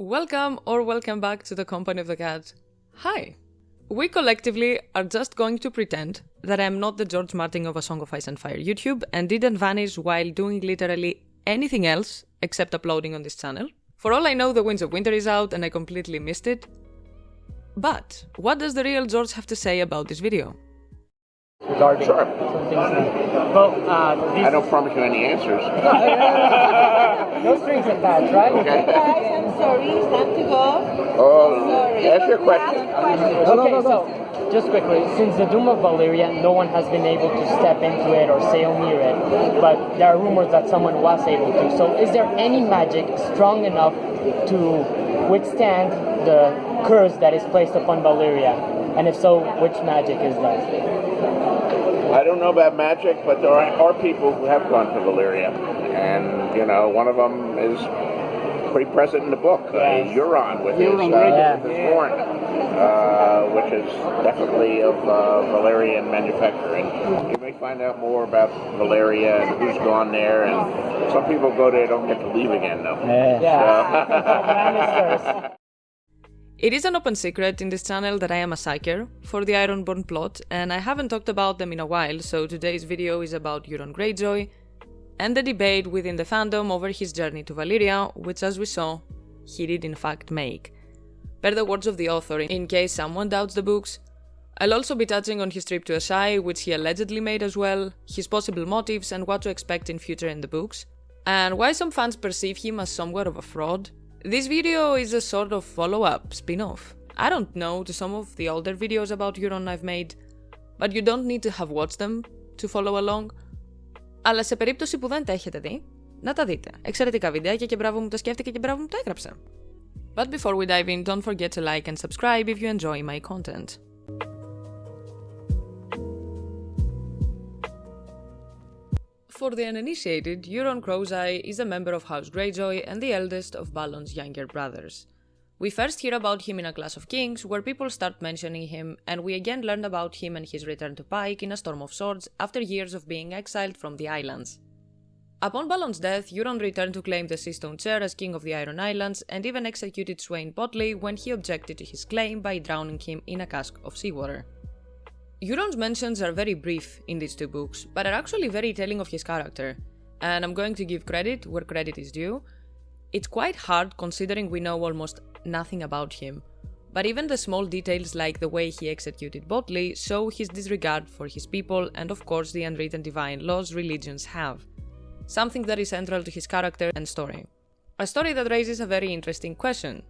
Welcome back to the Company of the Cat. Hi! We collectively are just going to pretend that I am not the George Martin of A Song of Ice and Fire YouTube and didn't vanish while doing literally anything else except uploading on this channel. For all I know, The Winds of Winter is out and I completely missed it. But what does the real George have to say about this video? Sure. Well, I don't promise you any answers. no strings attached, right? Okay. Guys, I'm sorry, it's time to go. Oh, Sorry. ask your question. Okay, so just quickly, since the Doom of Valyria, no one has been able to step into it or sail near it, but there are rumors that someone was able to. So is there any magic strong enough to withstand the curse that is placed upon Valyria? And if so, which magic is that? I don't know about magic, but there are people who have gone to Valyria. And, you know, one of them is pretty present in the book, Euron with his horn, which is definitely of Valyrian manufacturing. You may find out more about Valyria and who's gone there, and some people go there and don't get to leave again, though. It is an open secret in this channel that I am a psyker for the Ironborn plot, and I haven't talked about them in a while, so today's video is about Euron Greyjoy and the debate within the fandom over his journey to Valyria, which, as we saw, he did in fact make. Per the words of the author, in case someone doubts the books, I'll also be touching on his trip to Asshai, which he allegedly made as well, his possible motives and what to expect in future in the books, and why some fans perceive him as somewhat of a fraud. This video is a sort of follow-up, spin-off. I don't know, to some of the older videos about Euron I've made, but you don't need to have watched them to follow along. Αλλά σε περίπτωση που δεν τα έχετε δει, να τα δείτε. Εξαιρετικά βιντεάκια και μπράβο μου το σκέφτηκε και μπράβο μου το έγραψε. But before we dive in, don't forget to like and subscribe if you enjoy my content. For the uninitiated, Euron Greyjoy is a member of House Greyjoy and the eldest of Balon's younger brothers. We first hear about him in A Clash of Kings, where people start mentioning him, and we again learn about him and his return to Pike in A Storm of Swords after years of being exiled from the islands. Upon Balon's death, Euron returned to claim the Seastone chair as King of the Iron Islands and even executed Swain Botley when he objected to his claim by drowning him in a cask of seawater. Euron's mentions are very brief in these two books, but are actually very telling of his character, and I'm going to give credit where credit is due. It's quite hard considering we know almost nothing about him, but even the small details like the way he executed Botley show his disregard for his people and of course the unwritten divine laws religions have, something that is central to his character and story. A story that raises a very interesting question.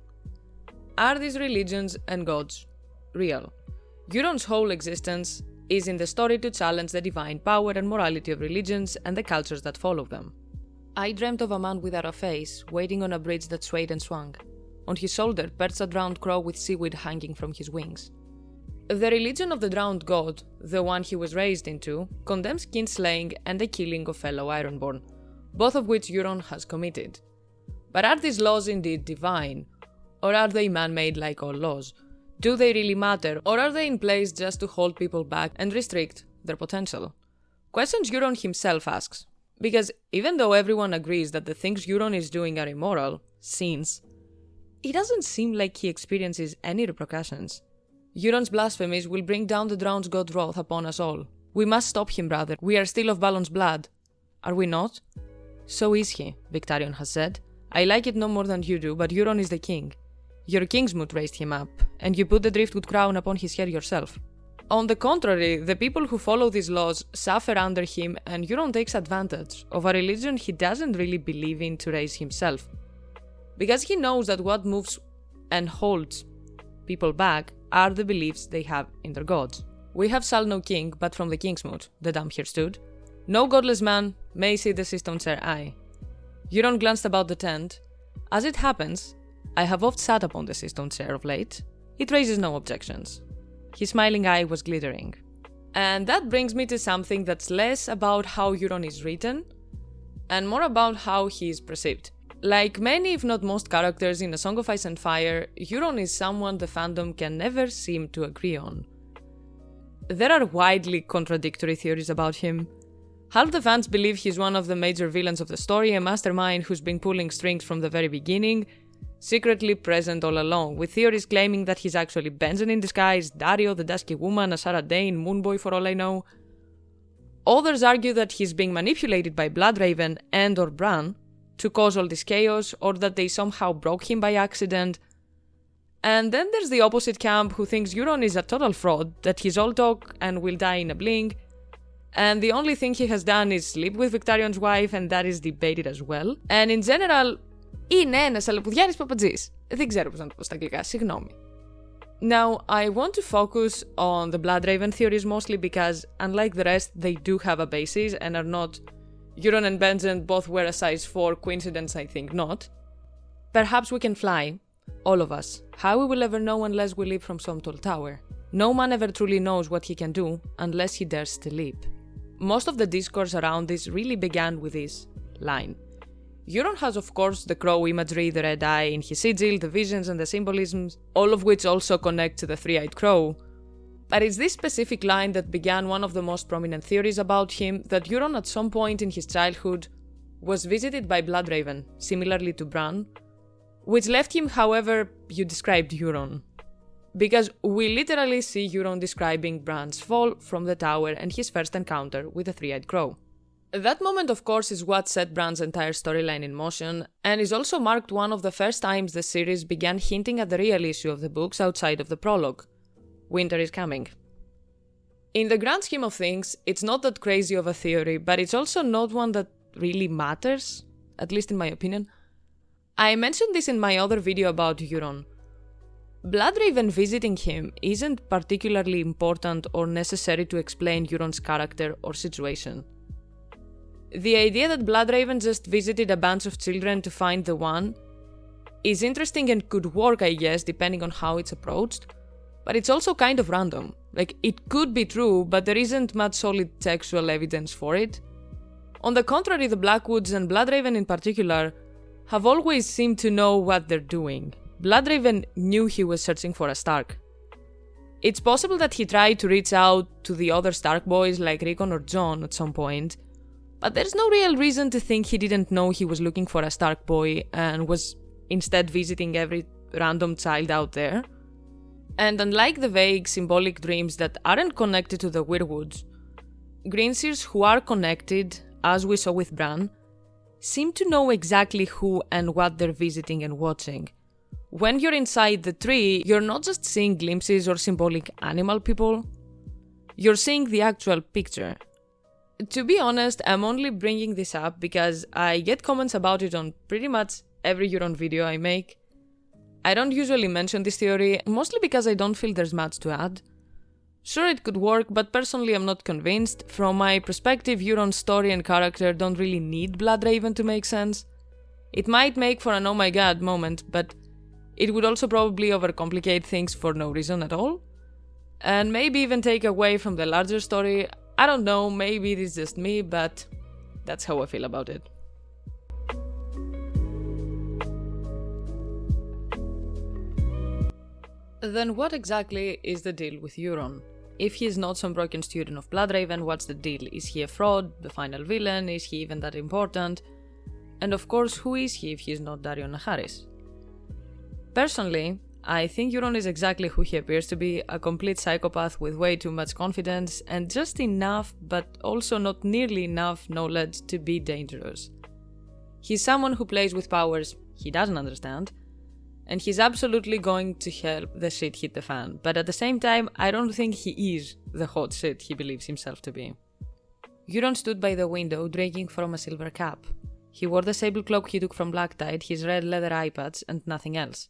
Are these religions and gods real? Euron's whole existence is in the story to challenge the divine power and morality of religions and the cultures that follow them. I dreamt of a man without a face, waiting on a bridge that swayed and swung. On his shoulder perched a drowned crow with seaweed hanging from his wings. The religion of the drowned god, the one he was raised into, condemns kinslaying and the killing of fellow Ironborn, both of which Euron has committed. But are these laws indeed divine? Or are they man-made like all laws? Do they really matter, or are they in place just to hold people back and restrict their potential? Questions Euron himself asks, because even though everyone agrees that the things Euron is doing are immoral, sins, it doesn't seem like he experiences any repercussions. Euron's blasphemies will bring down the drowned god wrath upon us all. We must stop him, brother. We are still of Balon's blood. Are we not? So is he, Victarion has said. I like it no more than you do, but Euron is the king. Your Kingsmoot raised him up, and you put the driftwood crown upon his head yourself. On the contrary, the people who follow these laws suffer under him, and Euron takes advantage of a religion he doesn't really believe in to raise himself. Because he knows that what moves and holds people back are the beliefs they have in their gods. We have Sal no king, but from the Kingsmoot, the dam here stood. No godless man may see the Seastone chair eye. Euron glanced about the tent. As it happens, I have oft sat upon the Seastone chair of late. It raises no objections. His smiling eye was glittering. And that brings me to something that's less about how Euron is written, and more about how he is perceived. Like many, if not most characters in A Song of Ice and Fire, Euron is someone the fandom can never seem to agree on. There are widely contradictory theories about him. Half the fans believe he's one of the major villains of the story, a mastermind who's been pulling strings from the very beginning. secretly present all along, with theories claiming that he's actually Benjen in disguise, Dario, the Dusky Woman, Asara Dane, Moonboy for all I know. Others argue that he's being manipulated by Bloodraven and or Bran to cause all this chaos, or that they somehow broke him by accident. And then there's the opposite camp who thinks Euron is a total fraud, that he's all talk and will die in a blink, and the only thing he has done is sleep with Victarion's wife, and that is debated as well. And in general, είναι ένας αλεπουδιάρης παπατζής. Δεν ξέρω πώς να το πω στα αγγλικά, συγγνώμη. Now, I want to focus on the Bloodraven theories mostly because, unlike the rest, they do have a basis and are not Euron and Benjen both wear a size 4 coincidence, I think not. Perhaps we can fly, all of us. How we will ever know unless we leap from some tall tower? No man ever truly knows what he can do unless he dares to leap. Most of the discourse around this really began with this line. Euron has, of course, the crow imagery, the red eye in his sigil, the visions and the symbolisms, all of which also connect to the three-eyed crow. But it's this specific line that began one of the most prominent theories about him, that Euron at some point in his childhood was visited by Bloodraven, similarly to Bran, which left him however you described Euron. Because we literally see Euron describing Bran's fall from the tower and his first encounter with the three-eyed crow. That moment, of course, is what set Bran's entire storyline in motion, and is also marked one of the first times the series began hinting at the real issue of the books outside of the prologue. Winter is coming. In the grand scheme of things, it's not that crazy of a theory, but it's also not one that really matters, at least in my opinion. I mentioned this in my other video about Euron. Bloodraven visiting him isn't particularly important or necessary to explain Euron's character or situation. The idea that Bloodraven just visited a bunch of children to find the one is interesting and could work, I guess, depending on how it's approached, but it's also kind of random. Like, it could be true, but there isn't much solid textual evidence for it. On the contrary, the Blackwoods, and Bloodraven in particular, have always seemed to know what they're doing. Bloodraven knew he was searching for a Stark. It's possible that he tried to reach out to the other Stark boys like Rickon or Jon at some point, but there's no real reason to think he didn't know he was looking for a Stark boy and was instead visiting every random child out there. And unlike the vague, symbolic dreams that aren't connected to the Weirwoods, Greenseers who are connected, as we saw with Bran, seem to know exactly who and what they're visiting and watching. When you're inside the tree, you're not just seeing glimpses or symbolic animal people, you're seeing the actual picture. To be honest, I'm only bringing this up because I get comments about it on pretty much every Euron video I make. I don't usually mention this theory, mostly because I don't feel there's much to add. Sure, it could work, but personally I'm not convinced. From my perspective, Euron's story and character don't really need Bloodraven to make sense. It might make for an oh my god moment, but it would also probably overcomplicate things for no reason at all. And maybe even take away from the larger story. I don't know, maybe it is just me, but that's how I feel about it. Then what exactly is the deal with Euron? If he is not some broken student of Bloodraven, what's the deal? Is he a fraud, the final villain? Is he even that important? And of course, who is he if he is not Daario Naharis? Personally, I think Euron is exactly who he appears to be, a complete psychopath with way too much confidence and just enough, but also not nearly enough knowledge to be dangerous. He's someone who plays with powers he doesn't understand, and he's absolutely going to help the shit hit the fan, but at the same time, I don't think he is the hot shit he believes himself to be. Euron stood by the window drinking from a silver cup. He wore the sable cloak he took from Blacktide, his red leather eye patch, and nothing else.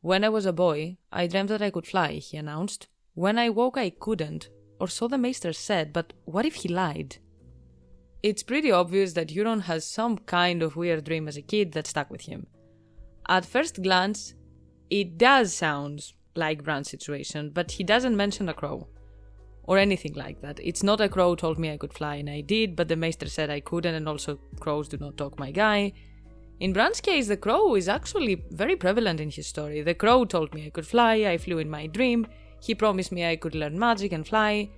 When I was a boy, I dreamt that I could fly, he announced. When I woke, I couldn't, or so the Maester said, but what if he lied? It's pretty obvious that Euron has some kind of weird dream as a kid that stuck with him. At first glance, it does sound like Bran's situation, but he doesn't mention a crow. Or anything like that. It's not a crow told me I could fly and I did, but the Maester said I couldn't, and also crows do not talk, my guy. In Bran's case, the crow is actually very prevalent in his story. The crow told me I could fly, I flew in my dream, he promised me I could learn magic and fly.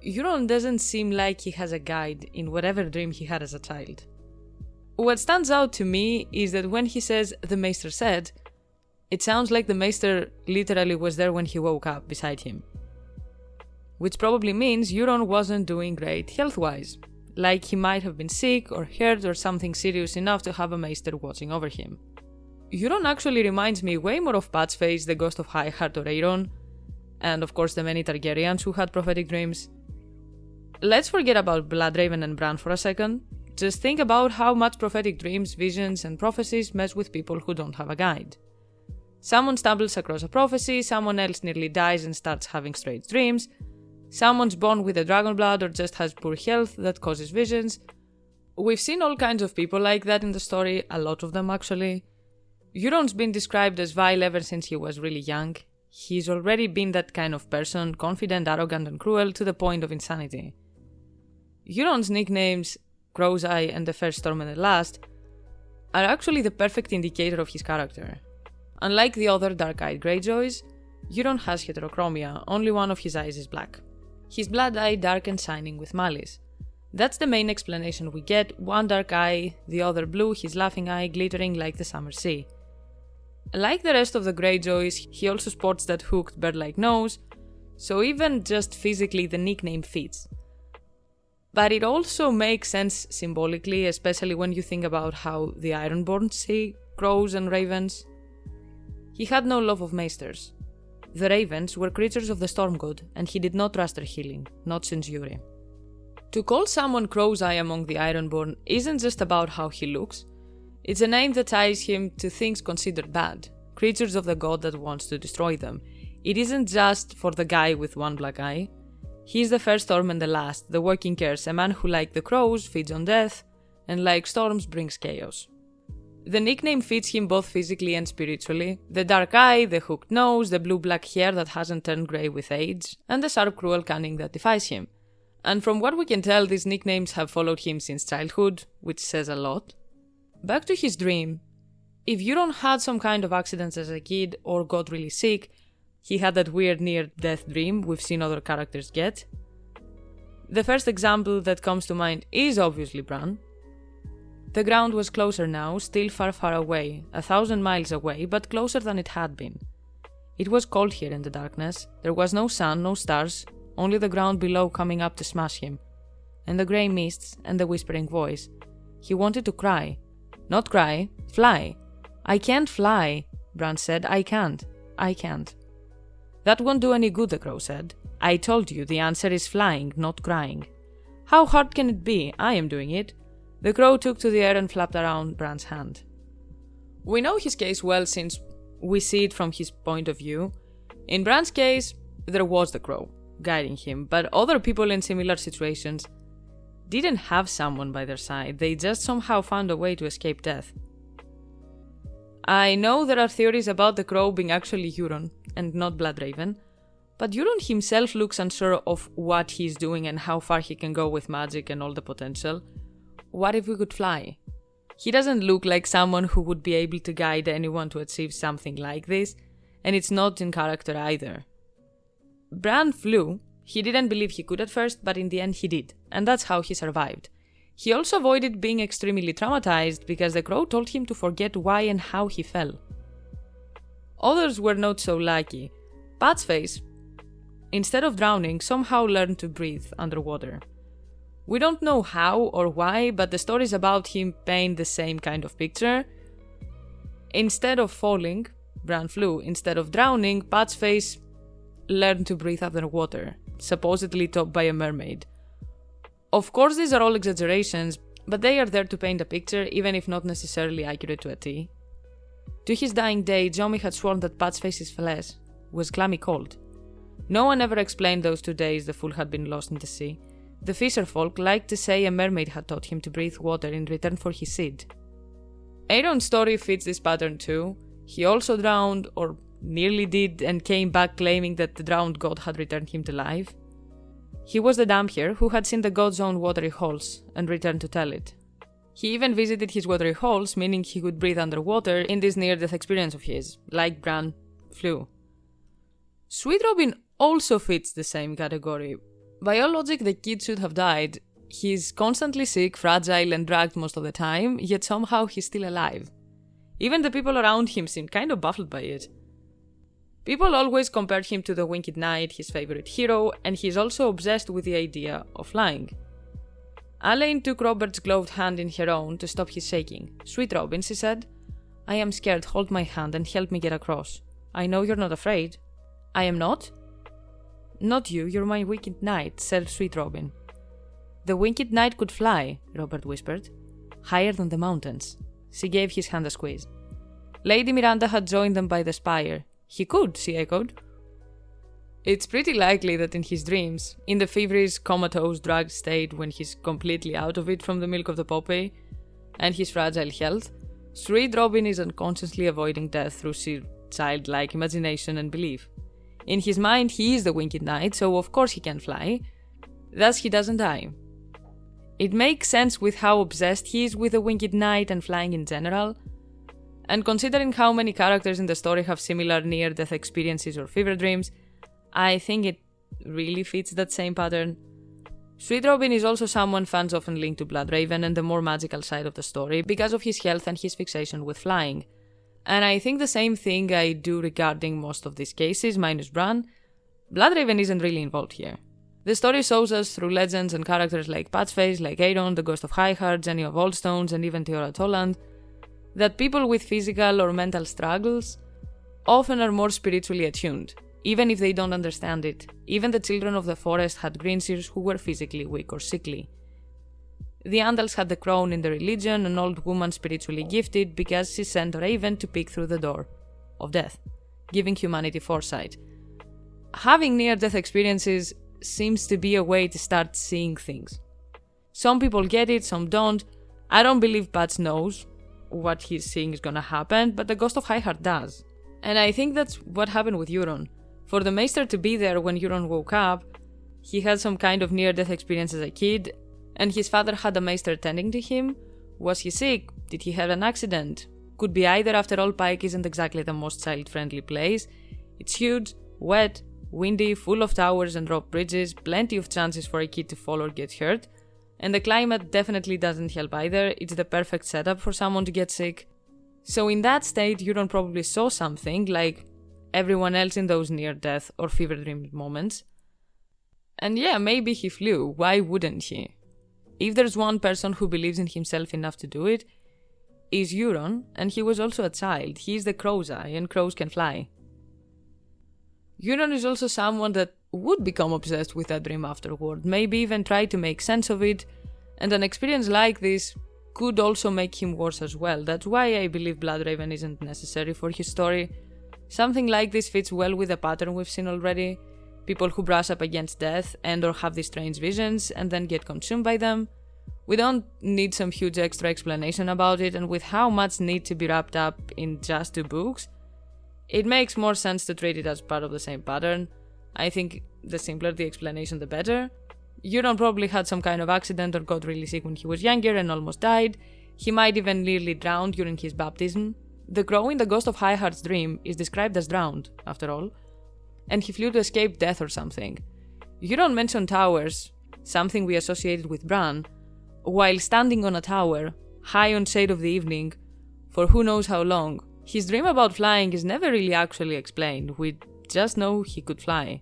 Euron doesn't seem like he has a guide in whatever dream he had as a child. What stands out to me is that when he says the Maester said, it sounds like the Maester literally was there when he woke up beside him. Which probably means Euron wasn't doing great health-wise, like he might have been sick or hurt or something serious enough to have a Maester watching over him. Euron actually reminds me way more of Patchface, the ghost of High Heart or Euron, and of course the many Targaryens who had prophetic dreams. Let's forget about Bloodraven and Bran for a second. Just think about how much prophetic dreams, visions, and prophecies mess with people who don't have a guide. Someone stumbles across a prophecy, someone else nearly dies and starts having strange dreams, someone's born with a dragon blood or just has poor health that causes visions. We've seen all kinds of people like that in the story, a lot of them actually. Euron's been described as vile ever since he was really young. He's already been that kind of person, confident, arrogant, and cruel to the point of insanity. Euron's nicknames, Crow's Eye and the First Storm and the Last, are actually the perfect indicator of his character. Unlike the other dark-eyed Greyjoys, Euron has heterochromia, only one of his eyes is black. His blood eye dark and shining with malice. That's the main explanation we get, one dark eye, the other blue, his laughing eye glittering like the summer sea. Like the rest of the Greyjoys, he also sports that hooked bird-like nose, so even just physically the nickname fits. But it also makes sense symbolically, especially when you think about how the Ironborn see crows and ravens. He had no love of maesters. The ravens were creatures of the storm god, and he did not trust their healing, not since Yuri. To call someone Crow's Eye among the Ironborn isn't just about how he looks. It's a name that ties him to things considered bad, creatures of the god that wants to destroy them. It isn't just for the guy with one black eye. He's the first storm and the last, the working curse, a man who, like the crows, feeds on death, and like storms, brings chaos. The nickname fits him both physically and spiritually. The dark eye, the hooked nose, the blue-black hair that hasn't turned grey with age, and the sharp, cruel cunning that defies him. And from what we can tell, these nicknames have followed him since childhood, which says a lot. Back to his dream. If Euron had some kind of accidents as a kid or got really sick, he had that weird near-death dream we've seen other characters get. The first example that comes to mind is obviously Bran. The ground was closer now, still far, far away, 1,000 miles away, but closer than it had been. It was cold here in the darkness. There was no sun, no stars, only the ground below coming up to smash him, and the grey mists and the whispering voice. He wanted to cry. Not cry, fly. I can't fly, Bran said. I can't. That won't do any good, the crow said. I told you the answer is flying, not crying. How hard can it be? I am doing it. The crow took to the air and flapped around Bran's hand. We know his case well since we see it from his point of view. In Bran's case, there was the crow guiding him, but other people in similar situations didn't have someone by their side. They just somehow found a way to escape death. I know there are theories about the crow being actually Euron and not Bloodraven, but Euron himself looks unsure of what he's doing and how far he can go with magic and all the potential. What if we could fly? He doesn't look like someone who would be able to guide anyone to achieve something like this, and it's not in character either. Bran flew. He didn't believe he could at first, but in the end he did, and that's how he survived. He also avoided being extremely traumatized because the crow told him to forget why and how he fell. Others were not so lucky. Patchface, instead of drowning, somehow learned to breathe underwater. We don't know how or why, but the stories about him paint the same kind of picture. Instead of falling, Bran flew. Instead of drowning, Patchface learned to breathe underwater, supposedly taught by a mermaid. Of course, these are all exaggerations, but they are there to paint a picture, even if not necessarily accurate to a T. To his dying day, Jomi had sworn that Patchface's flesh was clammy cold. No one ever explained those 2 days the fool had been lost in the sea. The fisher folk liked to say a mermaid had taught him to breathe water in return for his seed. Aeron's story fits this pattern too. He also drowned, or nearly did, and came back claiming that the drowned god had returned him to life. He was the Dampier who had seen the god's own watery holes and returned to tell it. He even visited his watery holes, meaning he could breathe underwater in this near-death experience of his, like Bran flew. Sweet Robin also fits the same category. By all logic, the kid should have died, He's constantly sick, fragile, and drugged most of the time, yet somehow he's still alive. Even the people around him seem kind of baffled by it. People always compared him to the Winged Knight, his favorite hero, and he's also obsessed with the idea of flying. Alain took Robert's gloved hand in her own to stop his shaking. "Sweet Robin," she said, "I am scared. Hold my hand and help me get across. I know you're not afraid." "I am not?" "Not you, you're my Winged Knight," said Sweet Robin. "The Winged Knight could fly," Robert whispered. "Higher than the mountains." She gave his hand a squeeze. Lady Miranda had joined them by the spire. "He could," she echoed. It's pretty likely that in his dreams, in the feverish, comatose, drugged state when he's completely out of it from the milk of the poppy, and his fragile health, Sweet Robin is unconsciously avoiding death through sheer childlike imagination and belief. In his mind, he is the Winged Knight, so of course he can fly. Thus he doesn't die. It makes sense with how obsessed he is with the Winged Knight and flying in general, and considering how many characters in the story have similar near-death experiences or fever dreams, I think it really fits that same pattern. Sweet Robin is also someone fans often link to Bloodraven and the more magical side of the story because of his health and his fixation with flying. And I think the same thing I do regarding most of these cases, minus Bran. Bloodraven isn't really involved here. The story shows us through legends and characters like Patchface, like Euron, the Ghost of Ahai, Jenny of Oldstones, and even Theora Toland, that people with physical or mental struggles often are more spiritually attuned, even if they don't understand it. Even the children of the forest had greenseers who were physically weak or sickly. The Andals had the crone in the religion, an old woman spiritually gifted because she sent a raven to peek through the door of death, giving humanity foresight. Having near-death experiences seems to be a way to start seeing things. Some people get it, some don't. I don't believe Patch knows what he's seeing is gonna happen, but the Ghost of Ahai does. And I think that's what happened with Euron. For the Maester to be there when Euron woke up, he had some kind of near-death experience as a kid, and his father had a Maester tending to him. Was he sick? Did he have an accident? Could be either. After all, Pike isn't exactly the most child-friendly place. It's huge, wet, windy, full of towers and rope bridges, plenty of chances for a kid to fall or get hurt. And the climate definitely doesn't help either. It's the perfect setup for someone to get sick. So in that state, Euron probably saw something, like everyone else in those near-death or fever dream moments. And yeah, maybe he flew. Why wouldn't he? If there's one person who believes in himself enough to do it, is Euron, and he was also a child. He is the crow's eye, and crows can fly. Euron is also someone that would become obsessed with that dream afterward, maybe even try to make sense of it, and an experience like this could also make him worse as well. That's why I believe Bloodraven isn't necessary for his story. Something like this fits well with a pattern we've seen already. People who brush up against death and or have these strange visions and then get consumed by them. We don't need some huge extra explanation about it, and with how much need to be wrapped up in just 2 books, it makes more sense to treat it as part of the same pattern. I think the simpler the explanation, the better. Euron probably had some kind of accident or got really sick when he was younger and almost died. He might even nearly drowned during his baptism. The crow in the Ghost of Ahai's dream is described as drowned, after all, and he flew to escape death or something. Euron mentioned towers, something we associated with Bran, while standing on a tower, high on shade of the evening, for who knows how long. His dream about flying is never really actually explained, we just know he could fly.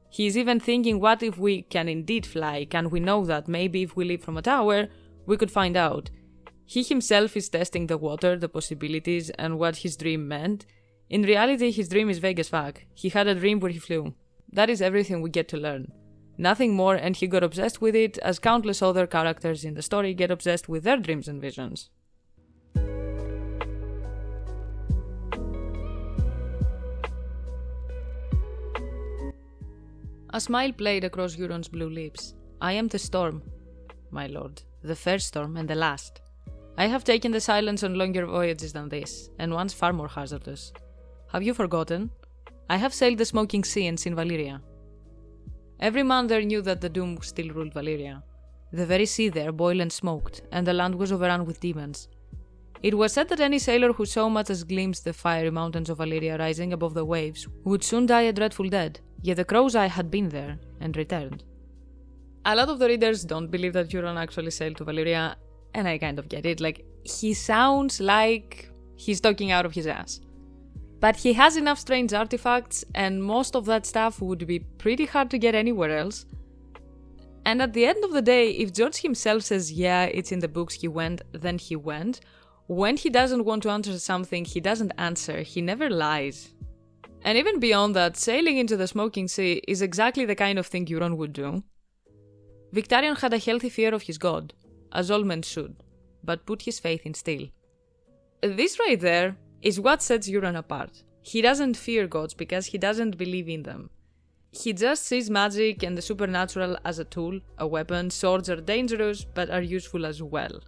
He's even thinking, what if we can indeed fly? Can we know that? Maybe if we leap from a tower, we could find out. He himself is testing the water, the possibilities, and what his dream meant. In reality, his dream is vague as fuck. He had a dream where he flew. That is everything we get to learn. Nothing more, and he got obsessed with it, as countless other characters in the story get obsessed with their dreams and visions. A smile played across Euron's blue lips. I am the storm, my lord, the first storm and the last. I have taken the silence on longer voyages than this, and once far more hazardous. Have you forgotten? I have sailed the smoking sea and seen Valyria. Every man there knew that the Doom still ruled Valyria. The very sea there boiled and smoked, and the land was overrun with demons. It was said that any sailor who so much as glimpsed the fiery mountains of Valyria rising above the waves would soon die a dreadful death, yet the crow's eye had been there, and returned. A lot of the readers don't believe that Euron actually sailed to Valyria, and I kind of get it. Like, he sounds like he's talking out of his ass. But he has enough strange artifacts, and most of that stuff would be pretty hard to get anywhere else. And at the end of the day, if George himself says, yeah, it's in the books, he went, then he went. When he doesn't want to answer something, he doesn't answer, he never lies. And even beyond that, sailing into the Smoking Sea is exactly the kind of thing Euron would do. Victarion had a healthy fear of his god, as all men should, but put his faith in steel. This right there is what sets Euron apart. He doesn't fear gods because he doesn't believe in them. He just sees magic and the supernatural as a tool, a weapon. Swords are dangerous, but are useful as well.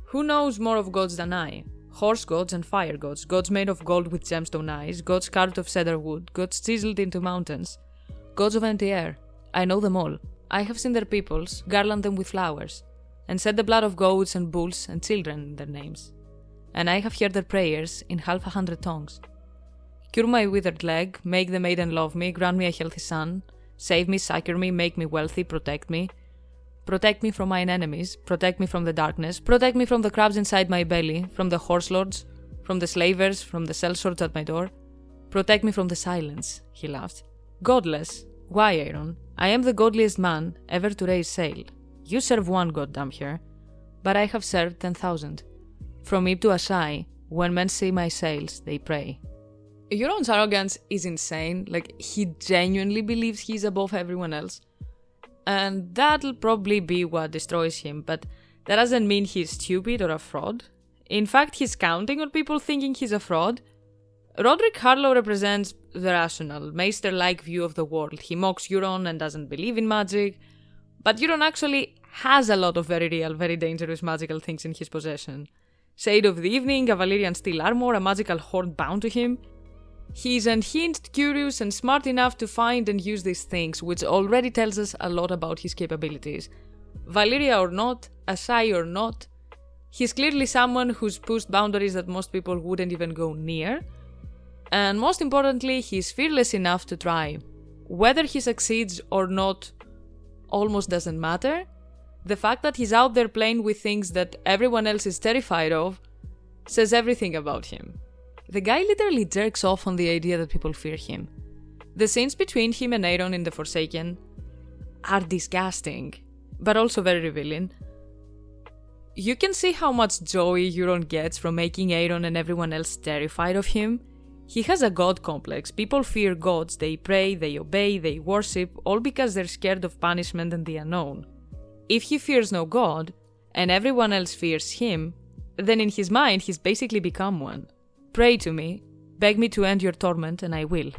Who knows more of gods than I? Horse gods and fire gods, gods made of gold with gemstone eyes, gods carved of cedar wood, gods chiseled into mountains, gods of empty air. I know them all. I have seen their peoples, garland them with flowers, and set the blood of goats and bulls and children in their names. And I have heard their prayers in 100 tongues. Cure my withered leg, make the maiden love me, grant me a healthy son, save me, succor me, make me wealthy, protect me. Protect me from mine enemies, protect me from the darkness, protect me from the crabs inside my belly, from the horse lords, from the slavers, from the sellswords at my door. Protect me from the silence, he laughed. Godless? Why, Euron? I am the godliest man ever to raise sail. You serve one god, Dampier, but I have served 10,000. From Eve to Asshai, when men see my sails, they pray. Euron's arrogance is insane, like, he genuinely believes he's above everyone else. And that'll probably be what destroys him, but that doesn't mean he's stupid or a fraud. In fact, he's counting on people thinking he's a fraud. Roderick Harlow represents the rational, maester-like view of the world. He mocks Euron and doesn't believe in magic, but Euron actually has a lot of very real, very dangerous magical things in his possession. Shade of the Evening, a Valyrian steel armor, a magical horn bound to him. He's unhinged, curious, and smart enough to find and use these things, which already tells us a lot about his capabilities. Valyria or not, Asshai or not, he's clearly someone who's pushed boundaries that most people wouldn't even go near. And most importantly, he's fearless enough to try. Whether he succeeds or not almost doesn't matter. The fact that he's out there playing with things that everyone else is terrified of says everything about him. The guy literally jerks off on the idea that people fear him. The scenes between him and Euron in The Forsaken are disgusting, but also very revealing. You can see how much joy Euron gets from making Euron and everyone else terrified of him. He has a god complex. People fear gods, they pray, they obey, they worship, all because they're scared of punishment and the unknown. If he fears no god, and everyone else fears him, then in his mind he's basically become one. Pray to me, beg me to end your torment, and I will.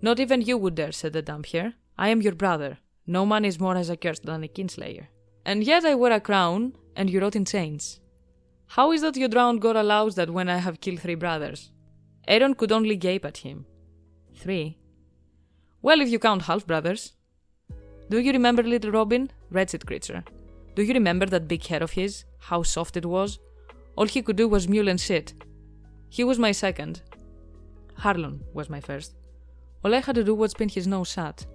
Not even you would dare, said the Dampier. I am your brother. No man is more as accursed than a kinslayer. And yet I wear a crown, and you rot in chains. How is that your drowned god allows that when I have killed 3 brothers? Euron could only gape at him. 3? Well, if you count half-brothers. Do you remember little Robin? Wretched creature. Do you remember that big hair of his? How soft it was? All he could do was mewl and shit. He was my second. Harlon was my first. All I had to do was pin his nose shut.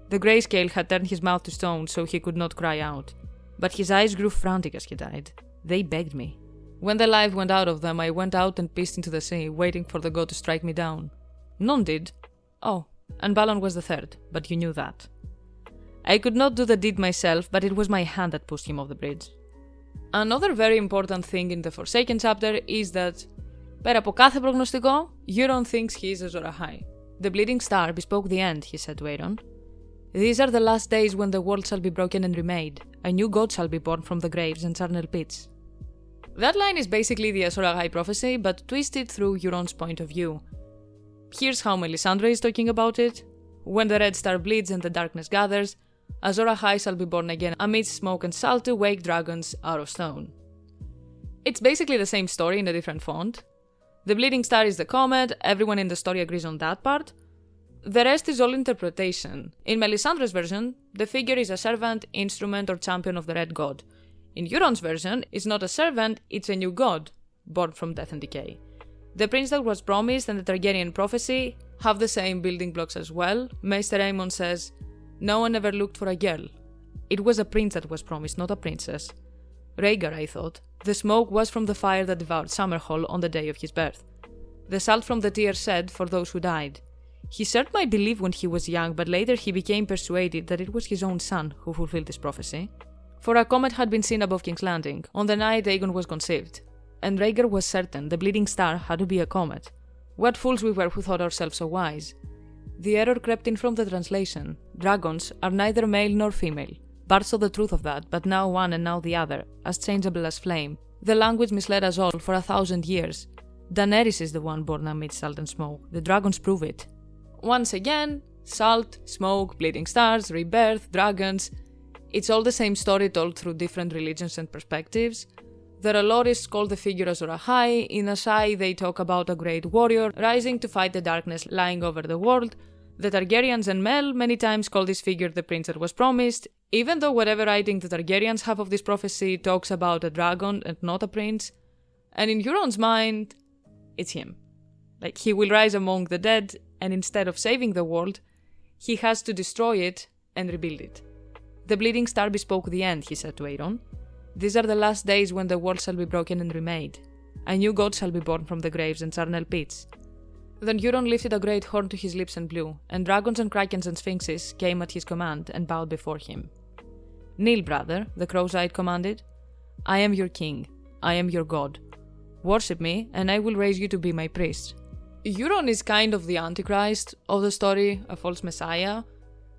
The grayscale had turned his mouth to stone so he could not cry out. But his eyes grew frantic as he died. They begged me. When the life went out of them, I went out and pissed into the sea, waiting for the god to strike me down. None did. Oh, and Balon was the third, but you knew that. I could not do the deed myself, but it was my hand that pushed him off the bridge. Another very important thing in the Forsaken chapter is that, πέρα από κάθε προγνωστικό, Euron thinks he is Azor Ahai. The bleeding star bespoke the end, he said to Euron. These are the last days when the world shall be broken and remade. A new god shall be born from the graves and charnel pits. That line is basically the Azor Ahai prophecy, but twisted through Euron's point of view. Here's how Melisandre is talking about it. When the red star bleeds and the darkness gathers, Azor Ahai shall be born again amidst smoke and salt to wake dragons out of stone. It's basically the same story in a different font. The bleeding star is the comet, everyone in the story agrees on that part. The rest is all interpretation. In Melisandre's version, the figure is a servant, instrument, or champion of the Red God. In Euron's version, it's not a servant, it's a new god, born from death and decay. The prince that was promised and the Targaryen prophecy have the same building blocks as well. Maester Aemon says, no one ever looked for a girl. It was a prince that was promised, not a princess. Rhaegar, I thought. The smoke was from the fire that devoured Summerhall on the day of his birth. The salt from the tears said, for those who died. He served my belief when he was young, but later he became persuaded that it was his own son who fulfilled this prophecy. For a comet had been seen above King's Landing, on the night Aegon was conceived. And Rhaegar was certain the bleeding star had to be a comet. What fools we were who thought ourselves so wise. The error crept in from the translation. Dragons are neither male nor female. Bart saw the truth of that, but now one and now the other, as changeable as flame. The language misled us all for 1,000 years. Daenerys is the one born amid salt and smoke. The dragons prove it. Once again, salt, smoke, bleeding stars, rebirth, dragons. It's all the same story told through different religions and perspectives. The R'hllorists call the figure Azor Ahai. In Asshai, they talk about a great warrior rising to fight the darkness lying over the world. The Targaryens and Mel many times call this figure the prince that was promised, even though whatever writing the Targaryens have of this prophecy talks about a dragon and not a prince. And in Euron's mind, it's him. Like, he will rise among the dead, and instead of saving the world, he has to destroy it and rebuild it. The bleeding star bespoke the end, he said to Euron. These are the last days when the world shall be broken and remade. A new god shall be born from the graves and charnel pits. Then Euron lifted a great horn to his lips and blew, and dragons and krakens and sphinxes came at his command and bowed before him. Kneel, brother, the Crows-Eyed commanded. I am your king. I am your god. Worship me, and I will raise you to be my priest. Euron is kind of the Anti-Christ of the story, a false messiah,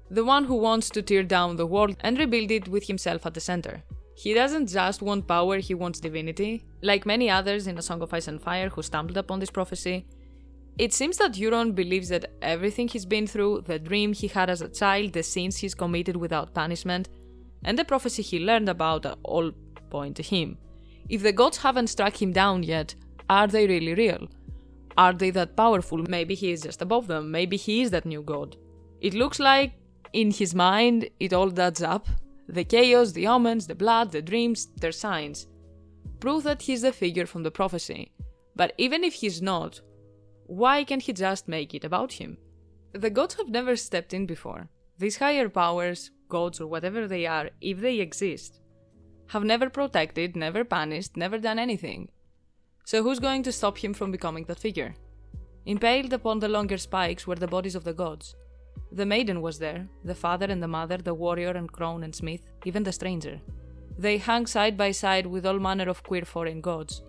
the one who wants to tear down the world and rebuild it with himself at the center. He doesn't just want power, he wants divinity. Like many others in A Song of Ice and Fire who stumbled upon this prophecy, it seems that Euron believes that everything he's been through, the dream he had as a child, the sins he's committed without punishment, and the prophecy he learned about all point to him. If the gods haven't struck him down yet, are they really real? Are they that powerful? Maybe he is just above them, maybe he is that new god. It looks like, in his mind, it all adds up. The chaos, the omens, the blood, the dreams, their signs. Prove that he's the figure from the prophecy. But even if he's not, why can't he just make it about him? The gods have never stepped in before. These higher powers, gods or whatever they are, if they exist, have never protected, never punished, never done anything. So who's going to stop him from becoming that figure? Impaled upon the longer spikes were the bodies of the gods. The maiden was there, the father and the mother, the warrior and crone and smith, even the stranger. They hung side by side with all manner of queer foreign gods.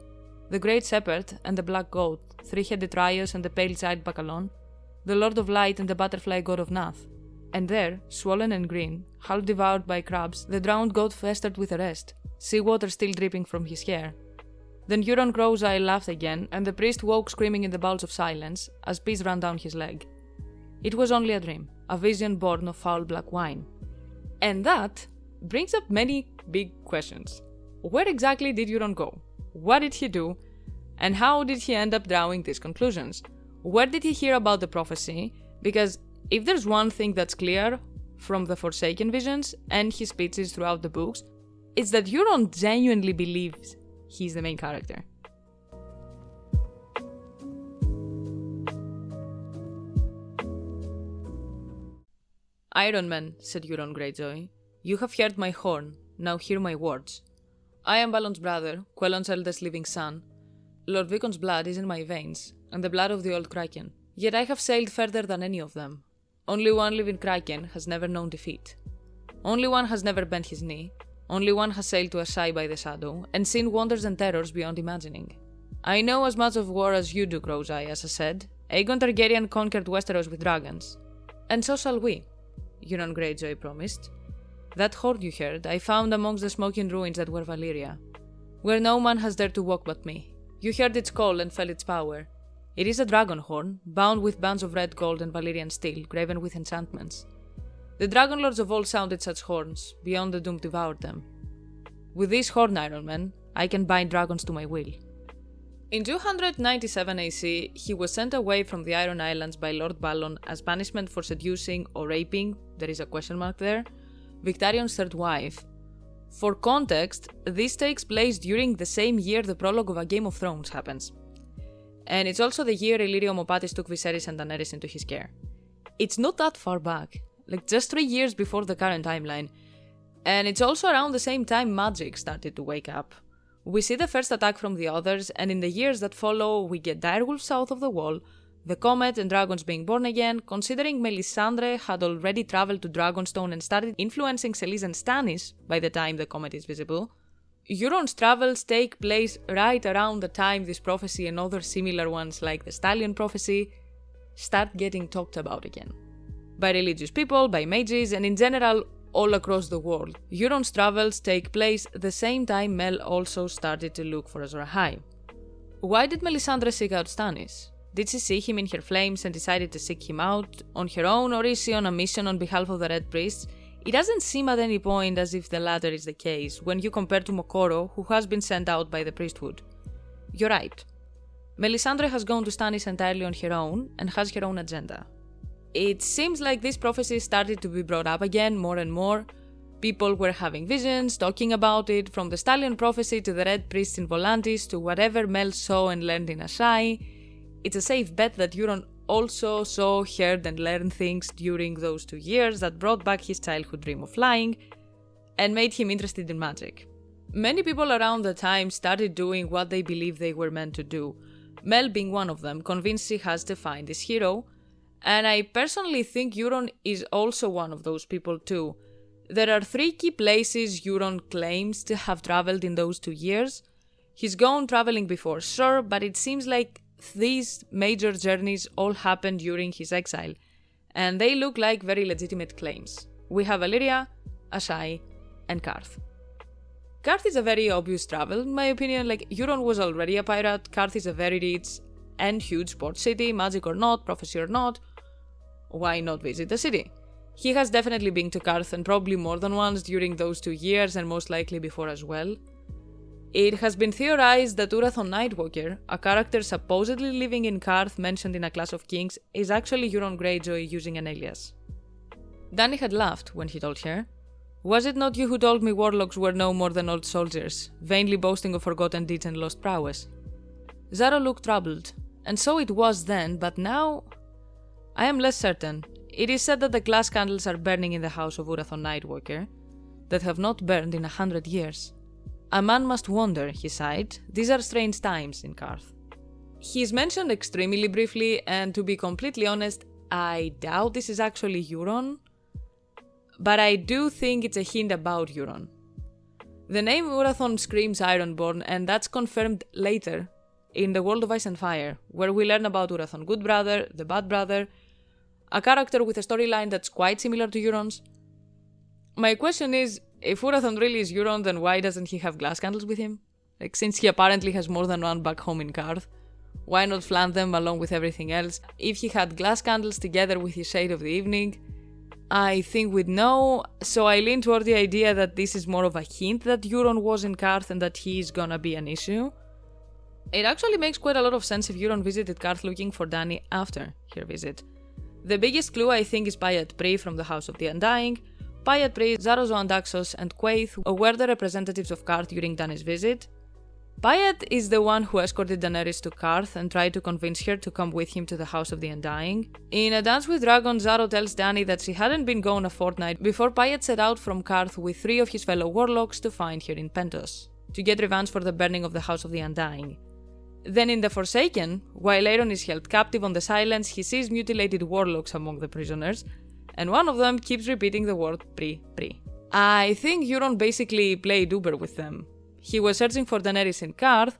The great shepherd and the black goat, three-headed Raios and the pale-eyed Bacalon, the lord of light and the butterfly god of Nath. And there, swollen and green, half devoured by crabs, the drowned goat festered with the rest, seawater still dripping from his hair. Then Euron Crows-Eye laughed again, and the priest woke screaming in the bowels of silence, as piss ran down his leg. It was only a dream, a vision born of foul black wine. And that brings up many big questions. Where exactly did Euron go? What did he do? And how did he end up drawing these conclusions? Where did he hear about the prophecy? Because if there's one thing that's clear from the Forsaken visions and his speeches throughout the books, it's that Euron genuinely believes he's the main character. Iron Man, said Euron Greyjoy, you have heard my horn, now hear my words. I am Balon's brother, Quellon's eldest living son. Lord Vicon's blood is in my veins, and the blood of the old Kraken. Yet I have sailed further than any of them. Only one living Kraken has never known defeat. Only one has never bent his knee. Only one has sailed to Asshai by the shadow, and seen wonders and terrors beyond imagining. I know as much of war as you do, Crows-Eye, as I said. Aegon Targaryen conquered Westeros with dragons. And so shall we, Euron Greyjoy promised. That horn you heard, I found amongst the smoking ruins that were Valyria, where no man has dared to walk but me. You heard its call and felt its power. It is a dragon horn, bound with bands of red gold and Valyrian steel, graven with enchantments. The dragon lords of old sounded such horns, beyond the doom devoured them. With this horn, Iron Man, I can bind dragons to my will. In 297 AC, he was sent away from the Iron Islands by Lord Balon as punishment for seducing or raping, there is a question mark there, Victarion's third wife. For context, this takes place during the same year the prologue of A Game of Thrones happens. And it's also the year Illyrio Mopatis took Viserys and Daenerys into his care. It's not that far back, like just 3 years before the current timeline. And it's also around the same time magic started to wake up. We see the first attack from the others, and in the years that follow, we get direwolves south of the wall, the comet and dragons being born again, considering Melisandre had already traveled to Dragonstone and started influencing Selyse and Stannis by the time the comet is visible. Euron's travels take place right around the time this prophecy and other similar ones like the Stallion prophecy start getting talked about again. By religious people, by mages, and in general all across the world. Euron's travels take place the same time Mel also started to look for Azor Ahai. Why did Melisandre seek out Stannis? Did she see him in her flames and decided to seek him out on her own, or is she on a mission on behalf of the Red Priests? It doesn't seem at any point as if the latter is the case when you compare to Mokoro, who has been sent out by the priesthood. You're right. Melisandre has gone to Stannis entirely on her own and has her own agenda. It seems like this prophecy started to be brought up again more and more. People were having visions, talking about it, from the Stallion prophecy to the Red Priests in Volantis to whatever Mel saw and learned in Asshai. It's a safe bet that Euron also saw, heard and learned things during those 2 years that brought back his childhood dream of flying and made him interested in magic. Many people around the time started doing what they believed they were meant to do, Mel being one of them, convinced she has to find this hero. And I personally think Euron is also one of those people too. There are 3 key places Euron claims to have traveled in those 2 years. He's gone traveling before, sure, but it seems like these major journeys all happened during his exile, and they look like very legitimate claims. We have Valyria, Asshai, and Qarth. Qarth is a very obvious travel, in my opinion. Like, Euron was already a pirate, Qarth is a very rich and huge port city, magic or not, prophecy or not. Why not visit the city? He has definitely been to Qarth, and probably more than once during those 2 years, and most likely before as well. It has been theorized that Urathon Nightwalker, a character supposedly living in Qarth mentioned in A Clash of Kings, is actually Euron Greyjoy using an alias. Dany had laughed when he told her, "Was it not you who told me warlocks were no more than old soldiers, vainly boasting of forgotten deeds and lost prowess?" Zaro looked troubled, and so it was then, but now I am less certain. It is said that the glass candles are burning in the house of Urathon Nightwalker, that have not burned in 100 years. A man must wonder, he sighed. These are strange times in Qarth. He's mentioned extremely briefly, and to be completely honest, I doubt this is actually Euron, but I do think it's a hint about Euron. The name Urathon screams Ironborn, and that's confirmed later in the World of Ice and Fire, where we learn about Urathon Goodbrother, the Bad Brother, a character with a storyline that's quite similar to Euron's. My question is, if Urathon really is Euron, then why doesn't he have glass candles with him? Like, since he apparently has more than one back home in Qarth, why not flaunt them along with everything else? If he had glass candles together with his Shade of the Evening, I think we'd know, so I lean toward the idea that this is more of a hint that Euron was in Qarth and that he's gonna be an issue. It actually makes quite a lot of sense if Euron visited Qarth looking for Dany after her visit. The biggest clue, I think, is Pyat Pri from the House of the Undying. Pyat Pri, Xaro Zoandaxos, and Quaithe were the representatives of Qarth during Dany's visit. Pyat is the one who escorted Daenerys to Qarth and tried to convince her to come with him to the House of the Undying. In A Dance with Dragons, Xaro tells Dany that she hadn't been gone a fortnight before Pyat set out from Qarth with 3 of his fellow warlocks to find her in Pentos, to get revenge for the burning of the House of the Undying. Then in The Forsaken, while Aeron is held captive on the Silence, he sees mutilated warlocks among the prisoners, and one of them keeps repeating the word Pri. I think Euron basically played Uber with them. He was searching for Daenerys in Qarth,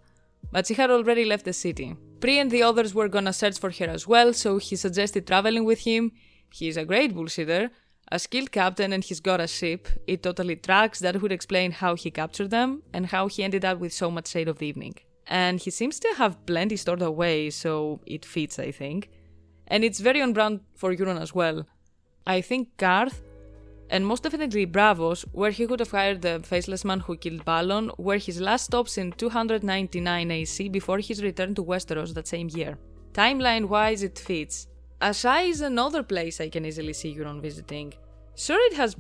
but she had already left the city. Pri and the others were gonna search for her as well, so he suggested traveling with him. He's a great bullshitter, a skilled captain, and he's got a ship. It totally tracks. That would explain how he captured them, and how he ended up with so much Shade of the Evening. And he seems to have plenty stored away, so it fits, I think. And it's very on brand for Euron as well. I think Qarth, and most definitely Braavos, where he could have hired the faceless man who killed Balon, were his last stops in 299 AC before his return to Westeros that same year. Timeline-wise, it fits. Asshai is another place I can easily see Euron visiting. Sure, it has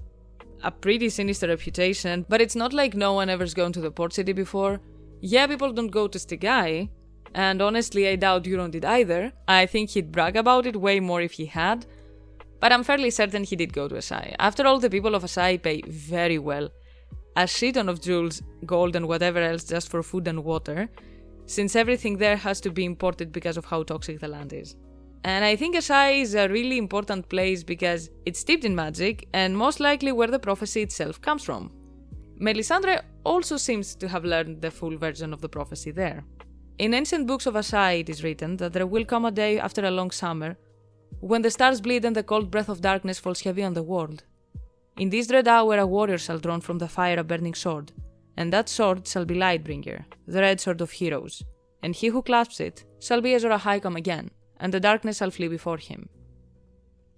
a pretty sinister reputation, but it's not like no one ever's gone to the port city before. Yeah, people don't go to Stigai, and honestly I doubt Euron did either. I think he'd brag about it way more if he had. But I'm fairly certain he did go to Asshai. After all, the people of Asshai pay very well. A shitton of jewels, gold and whatever else just for food and water, since everything there has to be imported because of how toxic the land is. And I think Asshai is a really important place because it's steeped in magic and most likely where the prophecy itself comes from. Melisandre also seems to have learned the full version of the prophecy there. In ancient books of Asshai it is written that there will come a day after a long summer when the stars bleed and the cold breath of darkness falls heavy on the world. In this dread hour a warrior shall draw from the fire a burning sword, and that sword shall be Lightbringer, the red sword of heroes, and he who clasps it shall be Azor Ahai come again, and the darkness shall flee before him.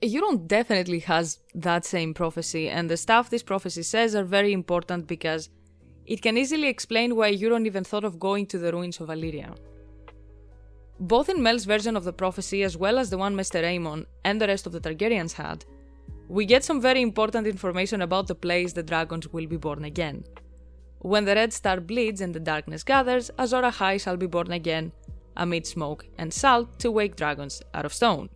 Euron definitely has that same prophecy, and the stuff this prophecy says are very important because it can easily explain why Euron even thought of going to the ruins of Valyria. Both in Mel's version of the prophecy as well as the one Mr. Aemon and the rest of the Targaryens had, we get some very important information about the place the dragons will be born again. When the red star bleeds and the darkness gathers, Azor Ahai shall be born again, amid smoke and salt to wake dragons out of stone.